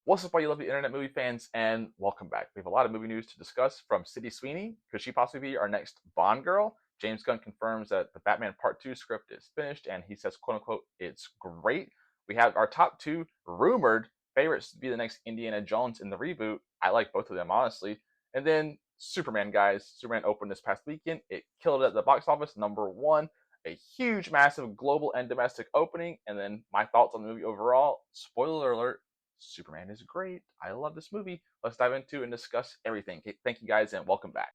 What's up, all you lovely internet movie fans, and welcome back. We have a lot of movie news to discuss from Sydney Sweeney. Could she possibly be our next Bond girl? James Gunn confirms that the Batman Part 2 script is finished, and he says, quote unquote, it's great. We have our top two rumored favorites to be the next Indiana Jones in the reboot. I like both of them, honestly. And then Superman, guys. Superman opened this past weekend. It killed it at the box office, #1. A huge, massive global and domestic opening. And then my thoughts on the movie overall. Spoiler alert, Superman is great. I love this movie. Let's dive into and discuss everything. Okay, thank you guys and welcome back.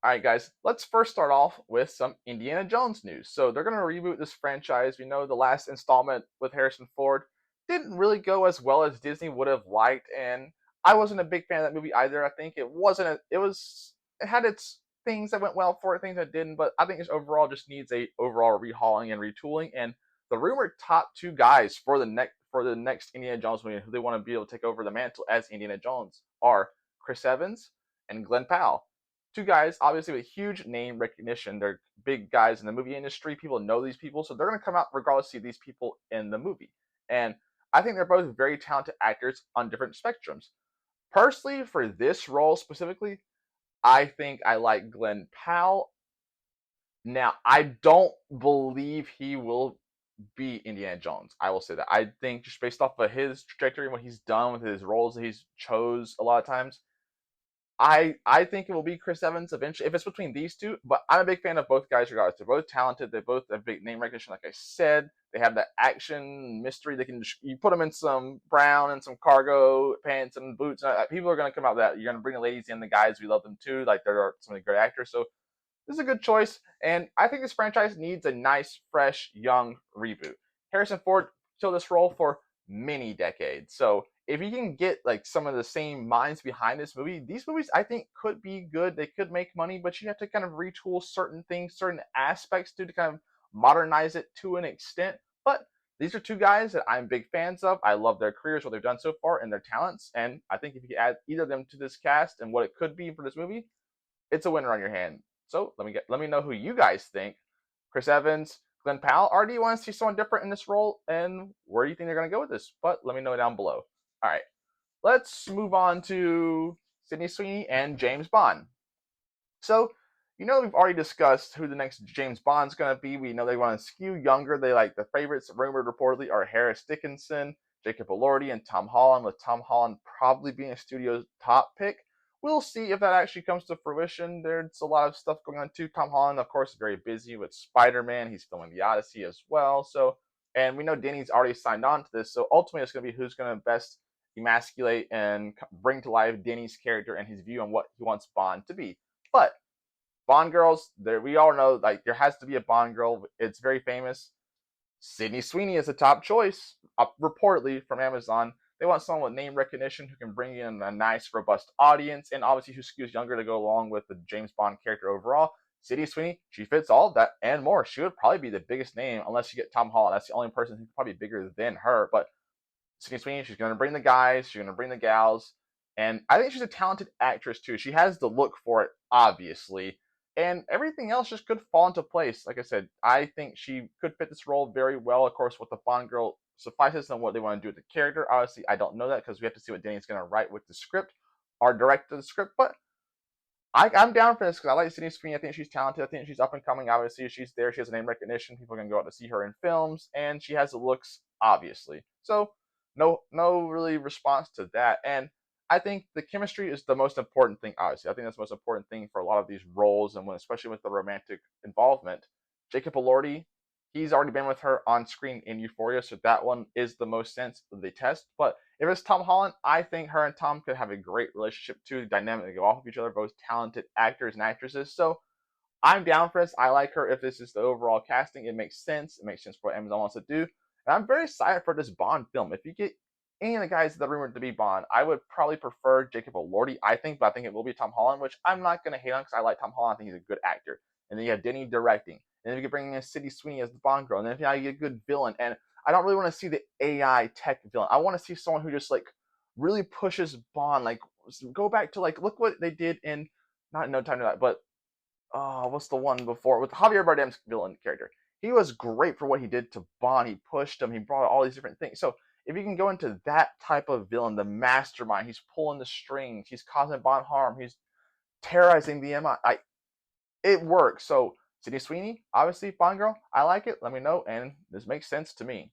All right, guys, let's first start off with some Indiana Jones news. So they're going to reboot this franchise. We know the last installment with Harrison Ford didn't really go as well as Disney would have liked, and I wasn't a big fan of that movie either. I think it wasn't. It had its things that went well for it, things that didn't, but I think it overall just needs a overall rehauling and retooling. And the rumored top two guys for the next Indiana Jones movie, who they want to be able to take over the mantle as Indiana Jones, are Chris Evans and Glenn Powell. Two guys, obviously, with huge name recognition. They're big guys in the movie industry. People know these people, so they're going to come out regardless to see these people in the movie. And I think they're both very talented actors on different spectrums. Personally, for this role specifically, I think I like Glenn Powell. Now, I don't believe he will be Indiana Jones. I will say that. I think just based off of his trajectory and what he's done with his roles that he's chose a lot of times, I think it will be Chris Evans eventually if it's between these two. But I'm a big fan of both guys regardless. They're both talented. They both have big name recognition, like I said. They have that action mystery. They can you put them in some brown and some cargo pants and boots. People are going to come out with that. You're going to bring the ladies in, the guys. We love them too. Like they're some of the great actors. So this is a good choice, and I think this franchise needs a nice, fresh, young reboot. Harrison Ford filled this role for many decades, so if you can get like some of the same minds behind this movie, these movies I think could be good. They could make money, but you have to kind of retool certain things, certain aspects to kind of modernize it to an extent. But these are two guys that I'm big fans of. I love their careers, what they've done so far, and their talents. And I think if you add either of them to this cast and what it could be for this movie, it's a winner on your hand. So let me know who you guys think. Chris Evans, Glenn Powell, or do you want to see someone different in this role? And where do you think they're going to go with this? But let me know down below. All right, let's move on to Sydney Sweeney and James Bond. So, we've already discussed who the next James Bond's going to be. We know they want to skew younger. They like the favorites rumored reportedly are Harris Dickinson, Jacob Elordi, and Tom Holland, with Tom Holland probably being a studio's top pick. We'll see if that actually comes to fruition. There's a lot of stuff going on too. Tom Holland, of course, is very busy with Spider-Man. He's filming The Odyssey as well. So, and we know Danny's already signed on to this. So ultimately, it's going to be who's going to best emasculate and bring to life Danny's character and his view on what he wants Bond to be. But Bond girls, there we all know, like there has to be a Bond girl. It's very famous. Sydney Sweeney is a top choice, reportedly from Amazon. They want someone with name recognition who can bring in a nice, robust audience, and obviously who skews younger to go along with the James Bond character overall. Sydney Sweeney, she fits all of that and more. She would probably be the biggest name unless you get Tom Holland. That's the only person who's probably bigger than her. But Sydney Sweeney, she's going to bring the guys, she's going to bring the gals, and I think she's a talented actress too. She has the look for it, obviously, and everything else just could fall into place. Like I said, I think she could fit this role very well. Of course, what the Bond girl suffices on what they want to do with the character. Obviously, I don't know that because we have to see what Danny's going to write with the script or direct the script, but I'm down for this because I like Sydney Sweeney. I think she's talented. I think she's up and coming. Obviously, she's there. She has a name recognition. People are going to go out to see her in films, and she has the looks, obviously. So, no really response to that. And I think the chemistry is the most important thing, obviously. I think that's the most important thing for a lot of these roles, and especially with the romantic involvement. Jacob Elordi, he's already been with her on screen in Euphoria, so that one is the most sense of the test. But if it's Tom Holland, I think her and Tom could have a great relationship too, dynamic. They go off of each other, both talented actors and actresses. So I'm down for this. I like her. If this is the overall casting, it makes sense. It makes sense for what Amazon wants to do. And I'm very excited for this Bond film. If you get any of the guys that are rumored to be Bond, I would probably prefer Jacob Elordi, I think, but I think it will be Tom Holland, which I'm not going to hate on because I like Tom Holland. I think he's a good actor. And then you have Denny directing. And then you can bring in Sydney Sweeney as the Bond girl. And then if you get a good villain. And I don't really want to see the AI tech villain. I want to see someone who just like really pushes Bond. Like go back to like look what they did in not No Time to Die, but what's the one before with Javier Bardem's villain character? He was great for what he did to Bond. He pushed him. He brought all these different things. So if you can go into that type of villain, the mastermind, he's pulling the strings, he's causing bond harm, he's terrorizing the MI, it works. So Sydney Sweeney, obviously Bond girl, I like it. Let me know, and this makes sense to me.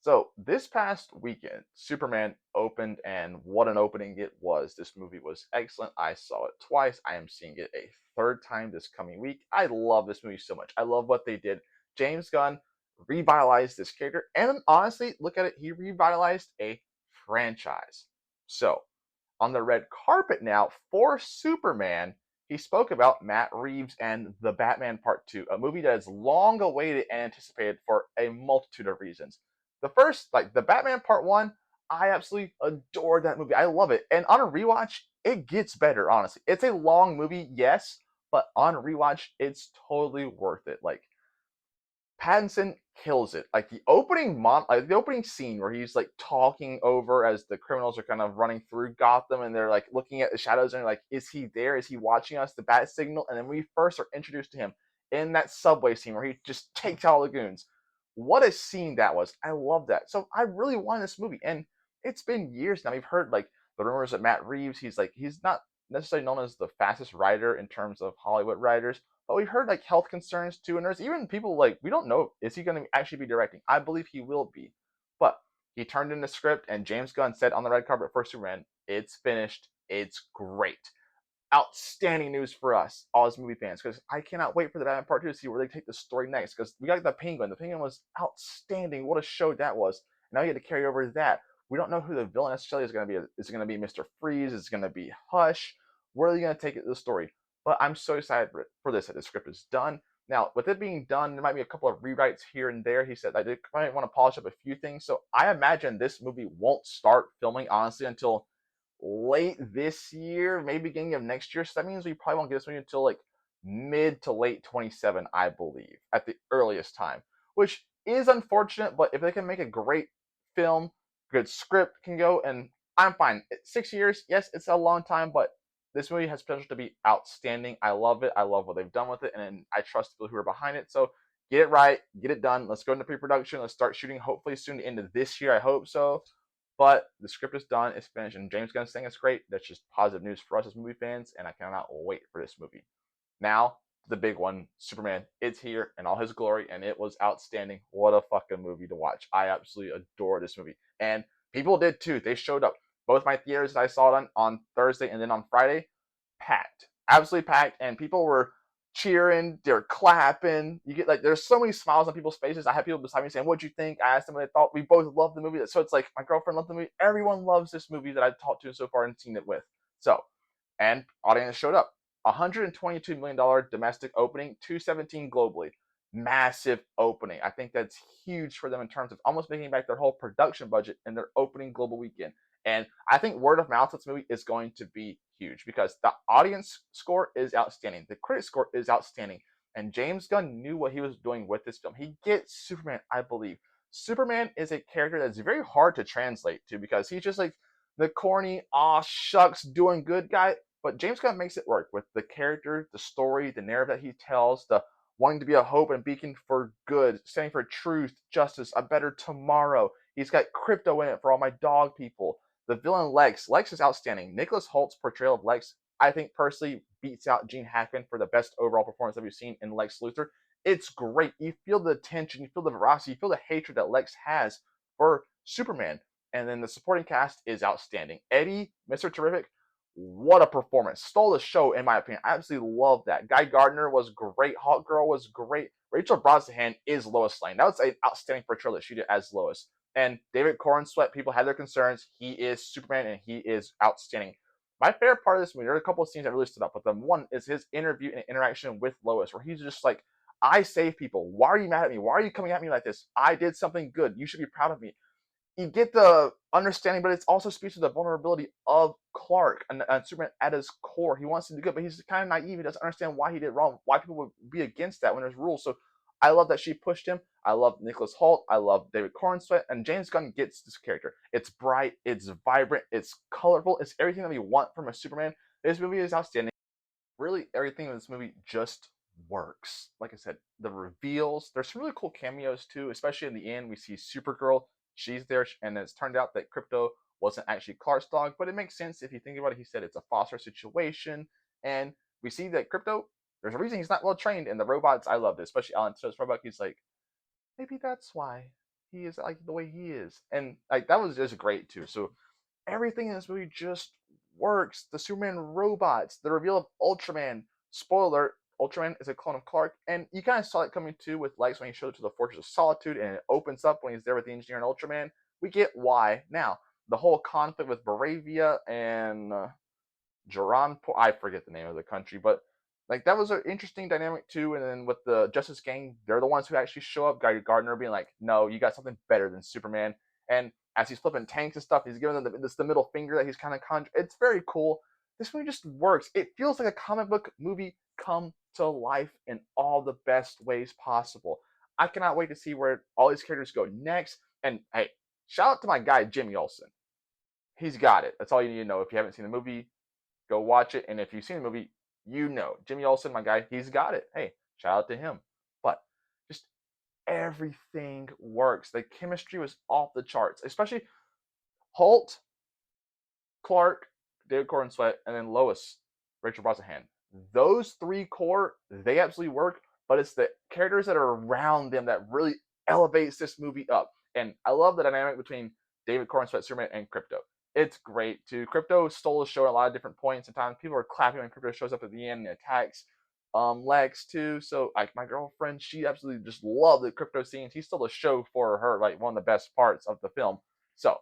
So this past weekend, Superman opened, and what an opening it was. This movie was excellent. I saw it twice. I am seeing it a third time this coming week. I love this movie so much. I love what they did. James Gunn revitalized this character, and honestly, look at it, he revitalized a franchise. So, on the red carpet now for Superman, he spoke about Matt Reeves and The Batman Part 2, a movie that is long awaited and anticipated for a multitude of reasons. The first, like the Batman Part 1, I absolutely adore that movie. I love it. And on a rewatch, it gets better, honestly. It's a long movie, yes, but on a rewatch, it's totally worth it. Like, Pattinson kills it. Like the opening scene where he's like talking over as the criminals are kind of running through Gotham and they're like looking at the shadows and they're like, is he there? Is he watching us? The bat signal. And then we first are introduced to him in that subway scene where he just takes out all the goons. What a scene that was. I love that. So I really wanted this movie. And it's been years now. We've heard like the rumors that Matt Reeves, he's not necessarily known as the fastest writer in terms of Hollywood writers, but we've heard like health concerns too, and there's even people like we don't know, is he going to actually be directing? I believe he will be, but he turned in the script, and James Gunn said on the red carpet for Superman, "It's finished. It's great." Outstanding news for us, all as movie fans, because I cannot wait for the Batman Part 2 to see where they take the story next. Because we got the Penguin. The Penguin was outstanding. What a show that was. Now you get to carry over that. We don't know who the villain necessarily is going to be. Is it going to be Mr. Freeze? Is it going to be Hush? Where are they going to take it, the story? But I'm so excited for this, that the script is done. Now, with it being done, there might be a couple of rewrites here and there. He said I might want to polish up a few things. So I imagine this movie won't start filming, honestly, until late this year, maybe beginning of next year. So that means we probably won't get this movie until like mid to late 27, I believe, at the earliest time, which is unfortunate. But if they can make a great film, good script can go, and I'm fine. 6 years, yes, it's a long time, but this movie has potential to be outstanding. I love it. I love what they've done with it, and I trust the people who are behind it. So get it right, get it done. Let's go into pre-production. Let's start shooting hopefully soon, the end of this year. I hope so. But the script is done, it's finished, and James Gunn's saying it's great. That's just positive news for us as movie fans, and I cannot wait for this movie. Now, the big one, Superman. It's here in all his glory, and it was outstanding. What a fucking movie to watch. I absolutely adore this movie. And people did too. They showed up. Both my theaters that I saw it on Thursday and then on Friday, packed. Absolutely packed, and people were cheering, they're clapping. You get like there's so many smiles on people's faces. I had people beside me saying, "What'd you think?" I asked them what they thought. We both loved the movie. So it's like my girlfriend loved the movie. Everyone loves this movie that I've talked to so far and seen it with. So, and audience showed up. $122 million domestic opening, 217 globally. Massive opening. I think that's huge for them in terms of almost making back their whole production budget in their opening global weekend. And I think word of mouth of this movie is going to be huge because the audience score is outstanding. The critic score is outstanding. And James Gunn knew what he was doing with this film. He gets Superman, I believe. Superman is a character that's very hard to translate to because he's just like the corny, aw shucks, doing good guy. But James Gunn makes it work with the character, the story, the narrative that he tells, the wanting to be a hope and beacon for good, standing for truth, justice, a better tomorrow. He's got crypto in it for all my dog people. The villain Lex. Lex is outstanding. Nicholas Holt's portrayal of Lex, I think personally, beats out Gene Hackman for the best overall performance that we've seen in Lex Luthor. It's great. You feel the tension, you feel the veracity, you feel the hatred that Lex has for Superman. And then the supporting cast is outstanding. Eddie, Mr. Terrific, what a performance. Stole the show, in my opinion. I absolutely love that. Guy Gardner was great. Hawkgirl was great. Rachel Brosnahan is Lois Lane. That was an outstanding portrayal that she did as Lois. And David Cornsweet, people had their concerns. He is Superman, and he is outstanding. My favorite part of this movie, there are a couple of scenes that really stood up, but the one is his interview and interaction with Lois, where he's just like, I save people. Why are you mad at me? Why are you coming at me like this? I did something good. You should be proud of me. You get the understanding, but it also speaks to the vulnerability of Clark and Superman at his core. He wants to do good, but he's kind of naive. He doesn't understand why he did wrong, why people would be against that when there's rules. So I love that she pushed him. I love Nicholas Hoult. I love David Cornsweet. And James Gunn gets this character. It's bright. It's vibrant. It's colorful. It's everything that we want from a Superman. This movie is outstanding. Really, everything in this movie just works. Like I said, the reveals. There's some really cool cameos too, especially in the end. We see Supergirl she's there, and it's turned out that Crypto wasn't actually Clark's dog, but it makes sense if you think about it. He said it's a foster situation, and we see that Crypto, there's a reason he's not well trained, and the robots, I love this, especially Alan Tudyk's robot. He's like, maybe that's why he is like the way he is, and like that was just great too. So everything in this movie just works. The Superman robots, the reveal of Ultraman. Spoiler: Ultraman is a clone of Clark, and you kind of saw it coming too with Lex when he showed up to the Fortress of Solitude, and it opens up when he's there with the Engineer and Ultraman. We get why now. The whole conflict with Baravia and Geronpo, I forget the name of the country, but like that was an interesting dynamic too. And then with the Justice Gang, they're the ones who actually show up. Guy Gardner being like, "No, you got something better than Superman." And as he's flipping tanks and stuff, he's giving them the middle finger that he's kind of It's very cool. This movie just works. It feels like a comic book movie come to life in all the best ways possible. I cannot wait to see where all these characters go next. And hey, shout out to my guy Jimmy Olsen. He's got it. That's all you need to know. If you haven't seen the movie, go watch it. And if you've seen the movie, you know. Jimmy Olsen, my guy, he's got it. Hey, shout out to him. But just everything works. The chemistry was off the charts, especially Holt, Clark, David Gordon Sweat, and then Lois, Rachel Brosnahan. Those three core, they absolutely work, but it's the characters that are around them that really elevates this movie up. And I love the dynamic between David Gordon Sweat, Superman, and Crypto. It's great too. Crypto stole the show at a lot of different points in time. People are clapping when Crypto shows up at the end and attacks Lex too. So like my girlfriend, she absolutely just loved the Crypto scenes. He stole the show for her, like one of the best parts of the film. So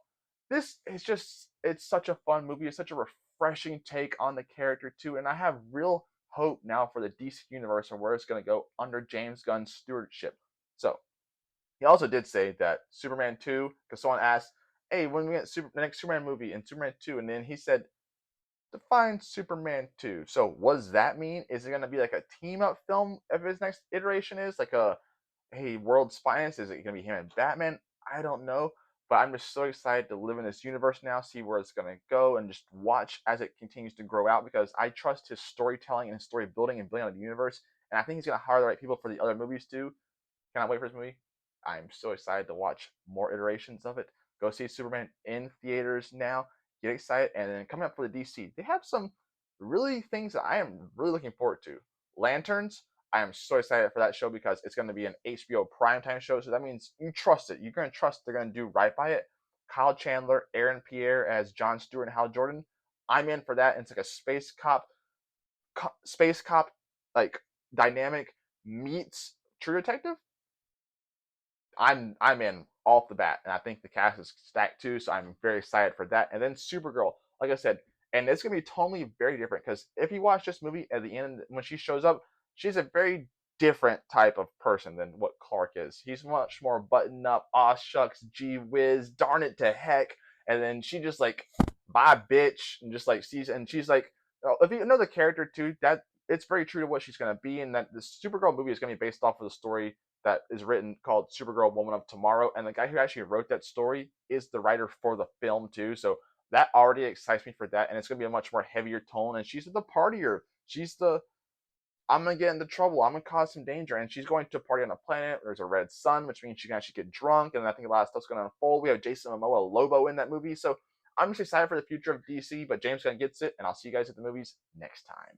this is just, it's such a fun movie. It's such a refreshing take on the character too. And I have real hope now for the DC universe and where it's going to go under James Gunn's stewardship. So he also did say that Superman 2, because someone asked, hey, when we get the next Superman movie and Superman 2, and then he said, define Superman 2. So what does that mean? Is it going to be like a team up film if his next iteration is like a, hey, world's finest? Is it going to be him and Batman? I don't know. But I'm just so excited to live in this universe now, see where it's going to go, and just watch as it continues to grow out, because I trust his storytelling and his story building and building out the universe. And I think he's going to hire the right people for the other movies too. Cannot wait for this movie. I'm so excited to watch more iterations of it. Go see Superman in theaters now. Get excited. And then coming up for the DC, they have some really things that I am really looking forward to. Lanterns, I am so excited for that show because it's going to be an HBO primetime show. So that means you trust it. You're going to trust they're going to do right by it. Kyle Chandler, Aaron Pierre as John Stewart and Hal Jordan. I'm in for that. It's like a space cop like dynamic meets True Detective. I'm in off the bat, and I think the cast is stacked too, so I'm very excited for that. And then Supergirl, like I said, and it's gonna be totally very different, because if you watch this movie at the end when she shows up, she's a very different type of person than what Clark is. He's much more buttoned up, aw shucks, gee whiz, darn it to heck, and then she just like, bye bitch, and just like sees, and she's like, if you know the character too, that it's very true to what she's gonna be, and that the Supergirl movie is gonna be based off of the story that is written called Supergirl Woman of Tomorrow. And the guy who actually wrote that story is the writer for the film too. So that already excites me for that. And it's going to be a much more heavier tone. And she's the partier. She's the, I'm going to get into trouble. I'm going to cause some danger. And she's going to a party on a planet. There's a red sun, which means she can actually get drunk. And I think a lot of stuff's going to unfold. We have Jason Momoa Lobo in that movie. So I'm just excited for the future of DC, but James Gunn gets it. And I'll see you guys at the movies next time.